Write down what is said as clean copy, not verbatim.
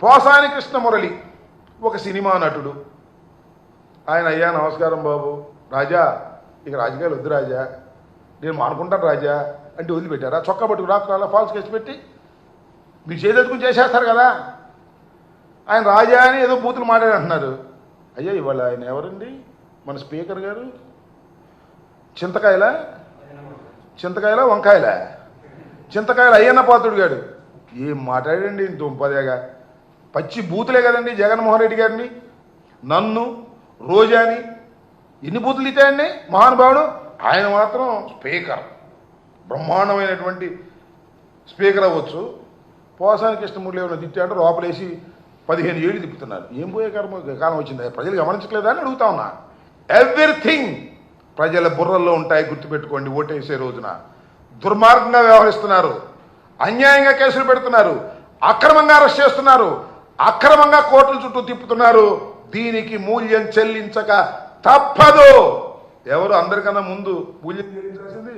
పోసాని కృష్ణమురళి ఒక సినిమా నటుడు. ఆయన అయ్యా నమస్కారం బాబు, రాజా ఇక రాజకీయాలు వద్దు రాజా, నేను మానుకుంటాను రాజా అంటే వదిలిపెట్టారా? చొక్కా పట్టుకు రాకుండా ఫాల్స్ కేసు పెట్టి మీరు చేదెత్తుకుని చేసేస్తారు కదా. ఆయన రాజా అని ఏదో బూతులు మాట్లాడంటున్నారు. అయ్యా ఇవాళ ఆయన ఎవరండి? మన స్పీకర్ గారు చింతకాయల వంకాయల చింతకాయల అయ్యన్న పాత్రుడు గారు ఏం మాట్లాడండి దుంపదేగా. పచ్చి బూతులే కదండి జగన్మోహన్ రెడ్డి గారిని, నన్ను, రోజాని ఎన్ని బూతులు ఇచ్చాయండి మహానుభావుడు. ఆయన మాత్రం స్పీకర్, బ్రహ్మాండమైనటువంటి స్పీకర్ అవ్వచ్చు. పోసాని కృష్ణమూర్తి ఏమైనా తిట్టాడు లోపలేసి 15 ఏళ్ళు తిప్పుతున్నారు. ఏం పోయే కాలం వచ్చింది, ప్రజలు గమనించట్లేదా అని అడుగుతా ఉన్నా. ఎవ్రీథింగ్ ప్రజల బుర్రల్లో ఉంటాయి, గుర్తుపెట్టుకోండి. ఓటేసే రోజున దుర్మార్గంగా వ్యవహరిస్తున్నారు, అన్యాయంగా కేసులు పెడుతున్నారు, అక్రమంగా అరెస్ట్ చేస్తున్నారు, అక్రమంగా కోర్టుల చుట్టూ తిప్పుతున్నారు. దీనికి మూల్యం చెల్లించక తప్పదు. ఎవరు అందరికన్నా ముందు మూల్యం చెల్లించాల్సింది